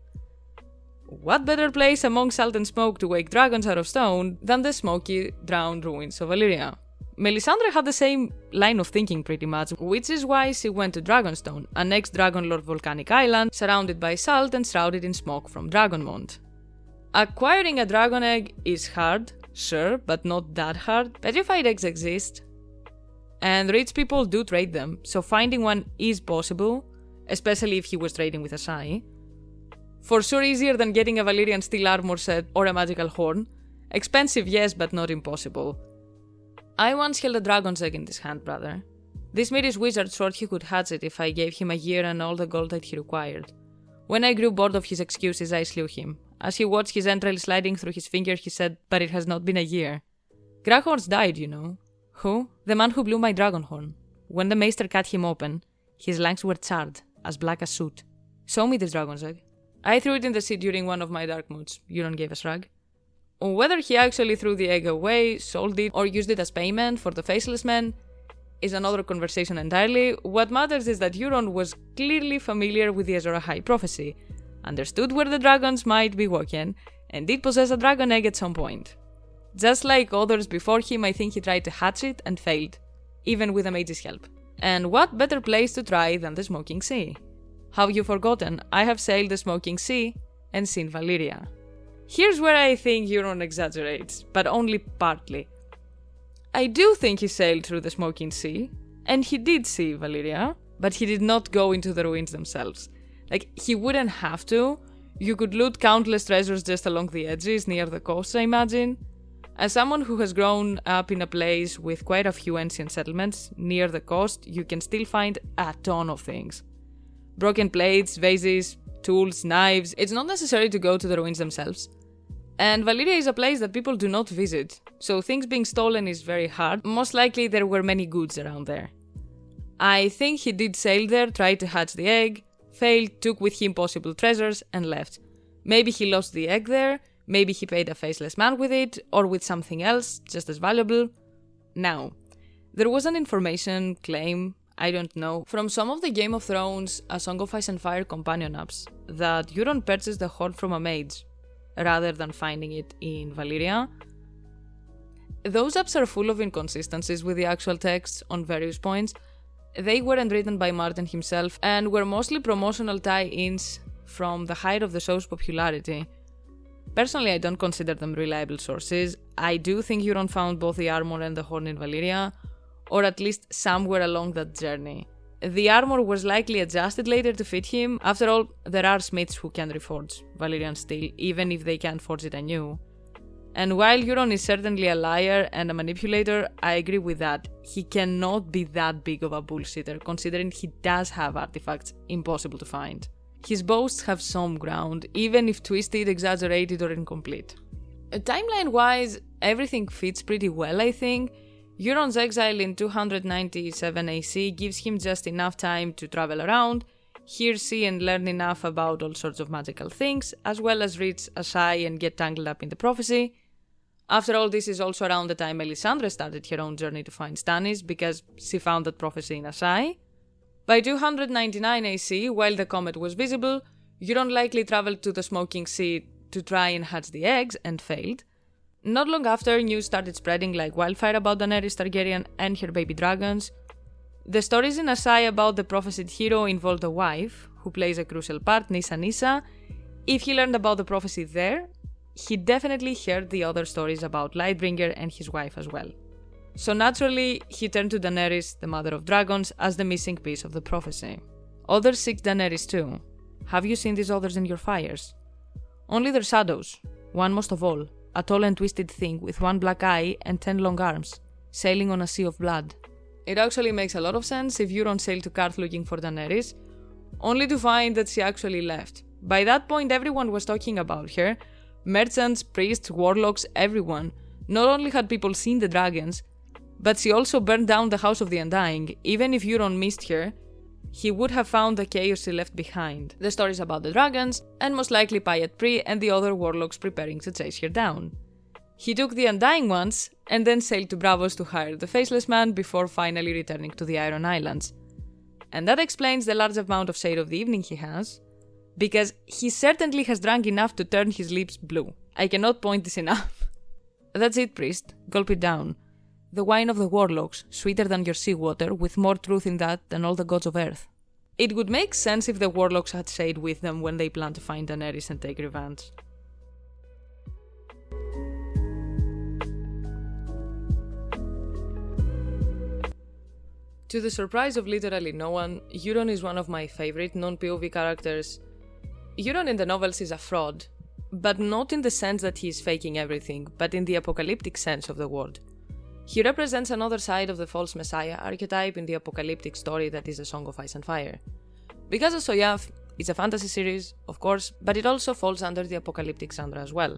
What better place among salt and smoke to wake dragons out of stone than the smoky, drowned ruins of Valyria? Melisandre had the same line of thinking pretty much, which is why she went to Dragonstone, an ex-Dragonlord volcanic island surrounded by salt and shrouded in smoke from Dragonmont. Acquiring a dragon egg is hard, sure, but not that hard. Petrified eggs exist, and rich people do trade them, so finding one is possible, especially if he was trading with Asshai. For sure easier than getting a Valyrian steel armor set or a magical horn. Expensive, yes, but not impossible. I once held a dragon's egg in this hand, brother. This made his wizard sword he could hatch it if I gave him a year and all the gold that he required. When I grew bored of his excuses, I slew him. As he watched his entrails sliding through his finger, he said, "But it has not been a year." Grahorns died, you know. Who? The man who blew my dragon horn. When the maester cut him open, his lungs were charred, as black as soot. Show me this dragon's egg. I threw it in the sea during one of my dark moods. Euron gave a shrug. Whether he actually threw the egg away, sold it, or used it as payment for the Faceless Men is another conversation entirely. What matters is that Euron was clearly familiar with the Azor Ahai prophecy, understood where the dragons might be walking, and did possess a dragon egg at some point. Just like others before him, I think he tried to hatch it and failed, even with a mage's help. And what better place to try than the Smoking Sea? Have you forgotten? I have sailed the Smoking Sea and seen Valyria. Here's where I think Euron exaggerates, but only partly. I do think he sailed through the Smoking Sea, and he did see Valyria, but he did not go into the ruins themselves. Like, he wouldn't have to. You could loot countless treasures just along the edges, near the coast, I imagine. As someone who has grown up in a place with quite a few ancient settlements near the coast, you can still find a ton of things. Broken plates, vases, tools, knives. It's not necessary to go to the ruins themselves. And Valyria is a place that people do not visit, so things being stolen is very hard. Most likely there were many goods around there. I think he did sail there, tried to hatch the egg, failed, took with him possible treasures, and left. Maybe he lost the egg there, maybe he paid a faceless man with it, or with something else, just as valuable. Now, there was an information claim, I don't know, from some of the Game of Thrones A Song of Ice and Fire companion apps, that Euron purchased the horn from a mage, rather than finding it in Valyria. Those apps are full of inconsistencies with the actual texts on various points. They weren't written by Martin himself and were mostly promotional tie-ins from the height of the show's popularity. Personally, I don't consider them reliable sources. I do think Euron found both the armor and the horn in Valyria, or at least somewhere along that journey. The armor was likely adjusted later to fit him. After all, there are smiths who can reforge Valyrian steel, even if they can't forge it anew. And while Euron is certainly a liar and a manipulator, I agree with that. He cannot be that big of a bullshitter, considering he does have artifacts impossible to find. His boasts have some ground, even if twisted, exaggerated, or incomplete. Timeline-wise, everything fits pretty well, I think. Euron's exile in 297 AC gives him just enough time to travel around, hear, see, and learn enough about all sorts of magical things, as well as reach Asshai and get tangled up in the prophecy. After all, this is also around the time Melisandre started her own journey to find Stannis, because she found that prophecy in Asshai. By 299 AC, while the comet was visible, Euron likely traveled to the Smoking Sea to try and hatch the eggs and failed. Not long after, news started spreading like wildfire about Daenerys Targaryen and her baby dragons. The stories in Asshai about the prophesied hero involved a wife, who plays a crucial part, Nissa. If he learned about the prophecy there, he definitely heard the other stories about Lightbringer and his wife as well. So naturally, he turned to Daenerys, the mother of dragons, as the missing piece of the prophecy. Others seek Daenerys too. Have you seen these others in your fires? Only their shadows, one most of all, a tall and twisted thing with one black eye and 10 long arms, sailing on a sea of blood. It actually makes a lot of sense if Euron sailed to Karth looking for Daenerys, only to find that she actually left. By that point, everyone was talking about her. Merchants, priests, warlocks, everyone. Not only had people seen the dragons, but she also burned down the House of the Undying. Even if Euron missed her, he would have found the chaos she left behind. The stories about the dragons, and most likely Pyat Pri and the other warlocks preparing to chase her down. He took the Undying ones, and then sailed to Braavos to hire the Faceless Man before finally returning to the Iron Islands. And that explains the large amount of shade of the evening he has, because he certainly has drunk enough to turn his lips blue. I cannot point this enough. That's it, priest. Gulp it down. The wine of the warlocks, sweeter than your seawater, with more truth in that than all the gods of earth. It would make sense if the warlocks had shade with them when they planned to find Daenerys and take revenge. To the surprise of literally no one, Euron is one of my favorite non-POV characters. Euron in the novels is a fraud, but not in the sense that he is faking everything, but in the apocalyptic sense of the word. He represents another side of the false messiah archetype in the apocalyptic story that is A Song of Ice and Fire. Because ASoIaF is a fantasy series, of course, but it also falls under the apocalyptic genre as well.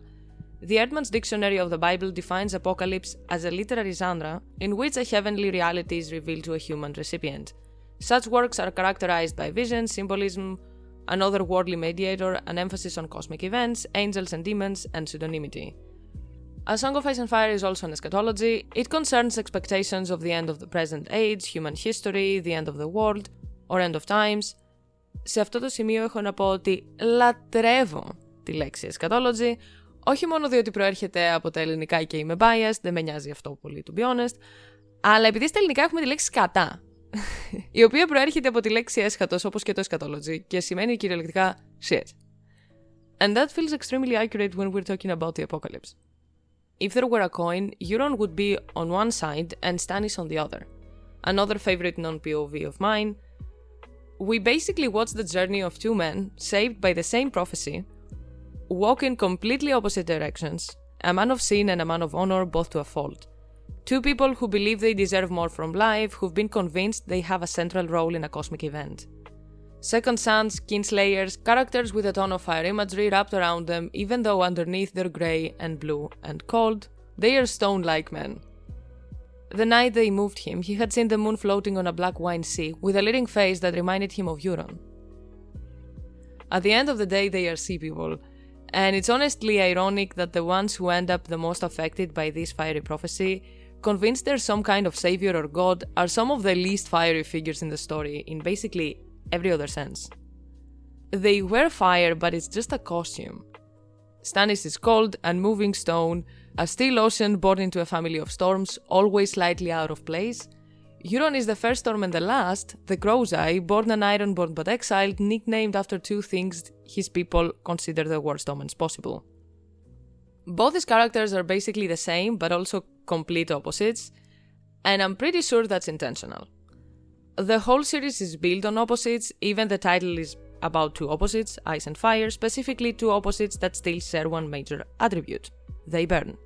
The Erdmann's Dictionary of the Bible defines apocalypse as a literary genre in which a heavenly reality is revealed to a human recipient. Such works are characterized by vision, symbolism, an otherworldly mediator, an emphasis on cosmic events, angels and demons, and pseudonymity. A Song of Ice and Fire is also an eschatology. It concerns expectations of the end of the present age, human history, the end of the world, or end of times. Σε αυτό το σημείο έχω να πω ότι λατρεύω τη λέξη eschatology, όχι μόνο διότι προέρχεται από τα ελληνικά και είμαι biased, δεν με νοιάζει αυτό πολύ, to be honest, αλλά επειδή στα ελληνικά έχουμε τη λέξη σκατά, η οποία προέρχεται από τη λέξη έσχατος όπως και το eschatology και σημαίνει κυριολεκτικά shit. And that feels extremely accurate when we're talking about the apocalypse. If there were a coin, Euron would be on one side and Stannis on the other. Another favorite non-POV of mine. We basically watch the journey of two men, saved by the same prophecy, walk in completely opposite directions, a man of sin and a man of honor, both to a fault. Two people who believe they deserve more from life, who've been convinced they have a central role in a cosmic event. Second sons, kinslayers, characters with a ton of fire imagery wrapped around them, even though underneath they're grey and blue and cold, they are stone-like men. The night they moved him, he had seen the moon floating on a black wine sea with a leering face that reminded him of Euron. At the end of the day, they are sea people, and it's honestly ironic that the ones who end up the most affected by this fiery prophecy, convinced they're some kind of savior or god, are some of the least fiery figures in the story in basically every other sense. They wear fire, but it's just a costume. Stannis is cold, unmoving stone, a still ocean born into a family of storms, always slightly out of place. Euron is the first storm and the last, the Greyjoy, born an Ironborn but exiled, nicknamed after two things his people consider the worst omens possible. Both his characters are basically the same, but also complete opposites, and I'm pretty sure that's intentional. The whole series is built on opposites, even the title is about two opposites, ice and fire, specifically two opposites that still share one major attribute: they burn.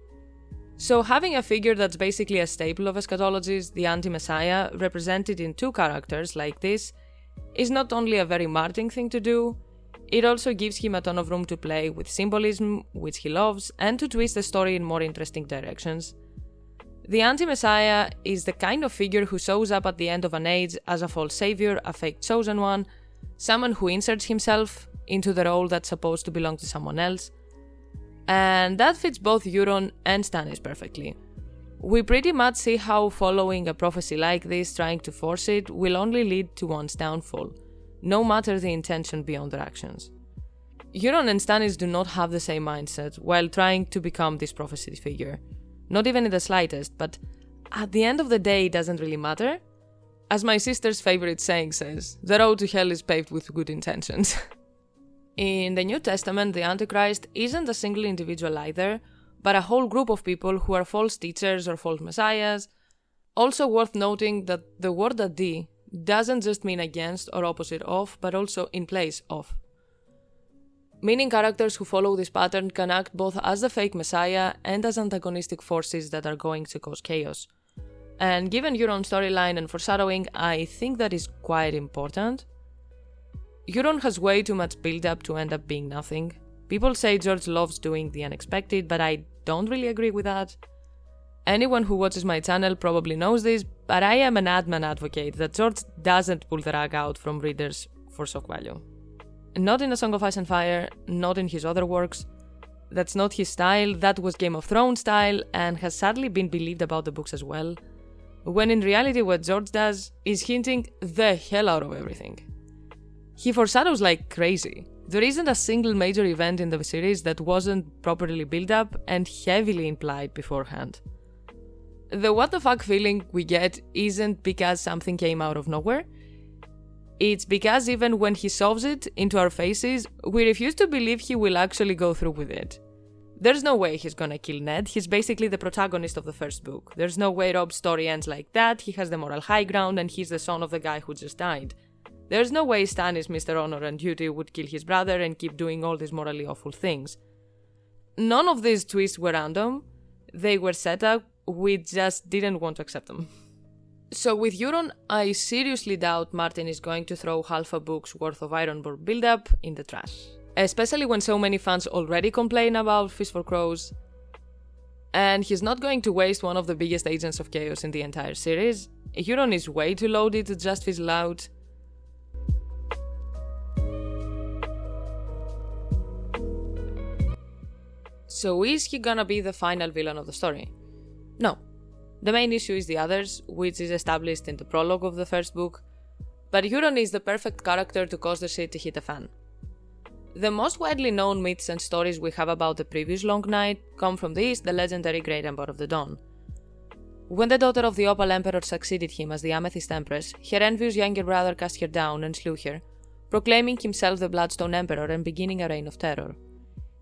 So having a figure that's basically a staple of eschatologies, the anti-messiah, represented in two characters like this, is not only a very Martin thing to do, it also gives him a ton of room to play with symbolism, which he loves, and to twist the story in more interesting directions. The anti-messiah is the kind of figure who shows up at the end of an age as a false savior, a fake chosen one, someone who inserts himself into the role that's supposed to belong to someone else. And that fits both Euron and Stannis perfectly. We pretty much see how following a prophecy like this, trying to force it, will only lead to one's downfall, no matter the intention beyond their actions. Euron and Stannis do not have the same mindset while trying to become this prophecy figure. Not even in the slightest, but at the end of the day it doesn't really matter. As my sister's favorite saying says, the road to hell is paved with good intentions. In the New Testament, the Antichrist isn't a single individual either, but a whole group of people who are false teachers or false messiahs. Also worth noting that the word adi doesn't just mean against or opposite of, but also in place of. Meaning characters who follow this pattern can act both as the fake messiah and as antagonistic forces that are going to cause chaos. And given Euron's storyline and foreshadowing, I think that is quite important. Euron has way too much build-up to end up being nothing. People say George loves doing the unexpected, but I don't really agree with that. Anyone who watches my channel probably knows this, but I am an advocate that George doesn't pull the rug out from readers for shock value. Not in A Song of Ice and Fire, not in his other works. That's not his style, that was Game of Thrones style, and has sadly been believed about the books as well. When in reality what George does is hinting the hell out of everything. He foreshadows like crazy. There isn't a single major event in the series that wasn't properly built up and heavily implied beforehand. The what the fuck feeling we get isn't because something came out of nowhere. It's because even when he solves it into our faces, we refuse to believe he will actually go through with it. There's no way he's gonna kill Ned, he's basically the protagonist of the first book. There's no way Rob's story ends like that, he has the moral high ground and he's the son of the guy who just died. There's no way Stannis, Mr. Honor and Duty, would kill his brother and keep doing all these morally awful things. None of these twists were random, they were set up, we just didn't want to accept them. So with Euron, I seriously doubt Martin is going to throw half a book's worth of Ironborn build-up in the trash. Especially when so many fans already complain about Feast for Crows. And he's not going to waste one of the biggest agents of chaos in the entire series. Euron is way too loaded to just fizzle out. So is he gonna be the final villain of the story? No. The main issue is the others, which is established in the prologue of the first book, but Euron is the perfect character to cause the shit to hit a fan. The most widely known myths and stories we have about the previous Long Night come from this, the legendary Great Emperor of the Dawn. When the daughter of the Opal Emperor succeeded him as the Amethyst Empress, her envious younger brother cast her down and slew her, proclaiming himself the Bloodstone Emperor and beginning a reign of terror.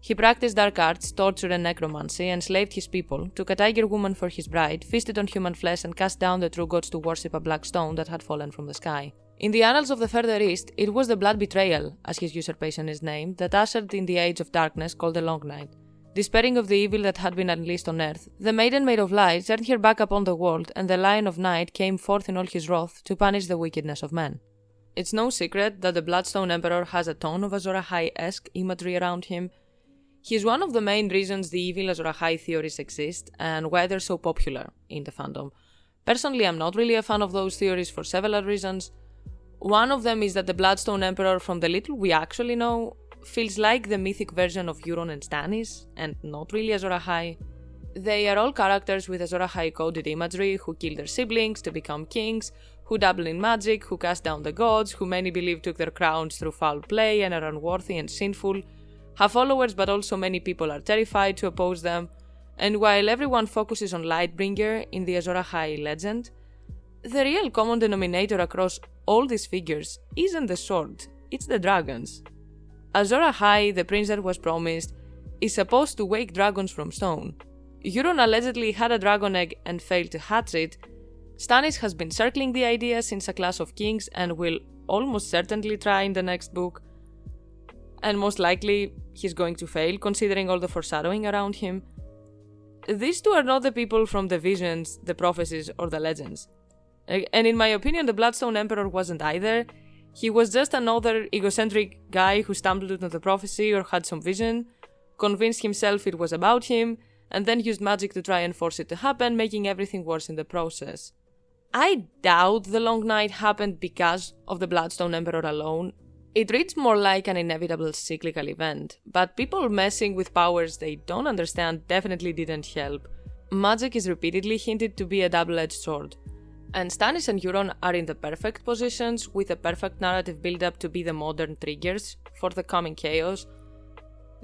He practiced dark arts, torture and necromancy, enslaved his people, took a tiger woman for his bride, feasted on human flesh and cast down the true gods to worship a black stone that had fallen from the sky. In the annals of the Further East, it was the Blood Betrayal, as his usurpation is named, that ushered in the Age of Darkness called the Long Night. Despairing of the evil that had been unleashed on Earth, the Maiden Maid of Light turned her back upon the world and the Lion of Night came forth in all his wrath to punish the wickedness of men. It's no secret that the Bloodstone Emperor has a ton of Azor Ahai-esque imagery around him. He is one of the main reasons the evil Azor Ahai theories exist and why they're so popular in the fandom. Personally, I'm not really a fan of those theories for several reasons. One of them is that the Bloodstone Emperor, from the little we actually know, feels like the mythic version of Euron and Stannis, and not really Azor Ahai. They are all characters with Azor Ahai coded imagery who kill their siblings to become kings, who dabble in magic, who cast down the gods, who many believe took their crowns through foul play and are unworthy and sinful, have followers but also many people are terrified to oppose them, and while everyone focuses on Lightbringer in the Azor Ahai legend, the real common denominator across all these figures isn't the sword, it's the dragons. Azor Ahai, the prince that was promised, is supposed to wake dragons from stone. Euron allegedly had a dragon egg and failed to hatch it. Stannis has been circling the idea since A Clash of Kings and will almost certainly try in the next book. And most likely, he's going to fail considering all the foreshadowing around him. These two are not the people from the visions, the prophecies, or the legends. And in my opinion, the Bloodstone Emperor wasn't either. He was just another egocentric guy who stumbled into the prophecy or had some vision, convinced himself it was about him, and then used magic to try and force it to happen, making everything worse in the process. I doubt the Long Night happened because of the Bloodstone Emperor alone. It reads more like an inevitable cyclical event, but people messing with powers they don't understand definitely didn't help. Magic is repeatedly hinted to be a double-edged sword, and Stannis and Euron are in the perfect positions with a perfect narrative build-up to be the modern triggers for the coming chaos,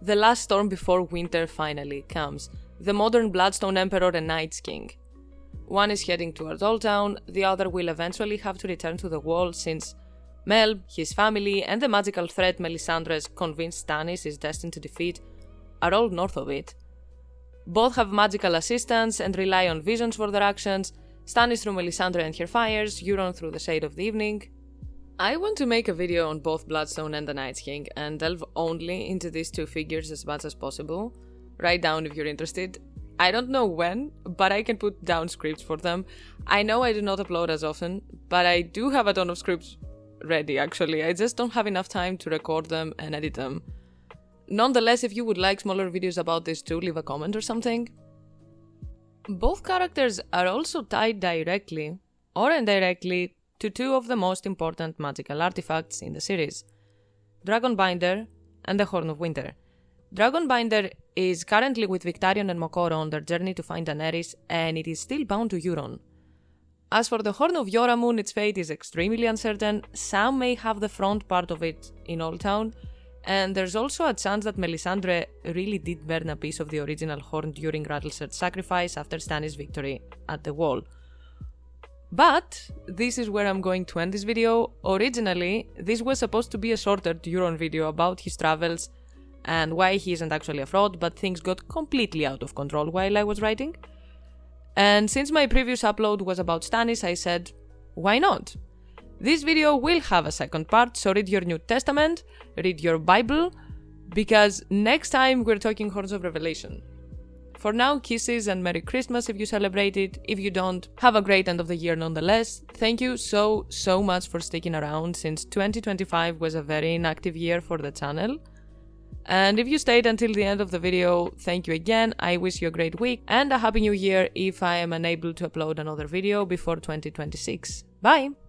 The last storm before winter finally comes. The modern Bloodstone Emperor and Night's King. One is heading towards Old Town, the other will eventually have to return to the Wall since Mel, his family, and the magical threat Melisandre is convinced Stannis is destined to defeat are all north of it. Both have magical assistance and rely on visions for their actions, Stannis through Melisandre and her fires, Euron through the shade of the evening. I want to make a video on both Bloodstone and the Night's King and delve only into these two figures as much as possible. Write down if you're interested. I don't know when, but I can put down scripts for them. I know I do not upload as often, but I do have a ton of scripts ready actually. I just don't have enough time to record them and edit them. Nonetheless, if you would like smaller videos about this too, leave a comment or something. Both characters are also tied directly or indirectly to two of the most important magical artifacts in the series, Dragonbinder and the Horn of Winter. Dragonbinder is currently with Victarion and Mokoro on their journey to find Daenerys, and it is still bound to Euron. As for the Horn of Yoramun, its fate is extremely uncertain. Some may have the front part of it in Old Town, and there's also a chance that Melisandre really did burn a piece of the original horn during Rattleser's sacrifice after Stannis' victory at the Wall. But this is where I'm going to end this video. Originally, this was supposed to be a shorter Euron video about his travels and why he isn't actually a fraud, but things got completely out of control while I was writing. And since my previous upload was about Stannis, I said, why not? This video will have a second part, so read your New Testament, read your Bible, because next time we're talking Horns of Revelation. For now, kisses and Merry Christmas if you celebrate it. If you don't, have a great end of the year nonetheless. Thank you so much for sticking around, since 2025 was a very inactive year for the channel. And if you stayed until the end of the video, thank you again. I wish you a great week and a happy new year if I am unable to upload another video before 2026. Bye!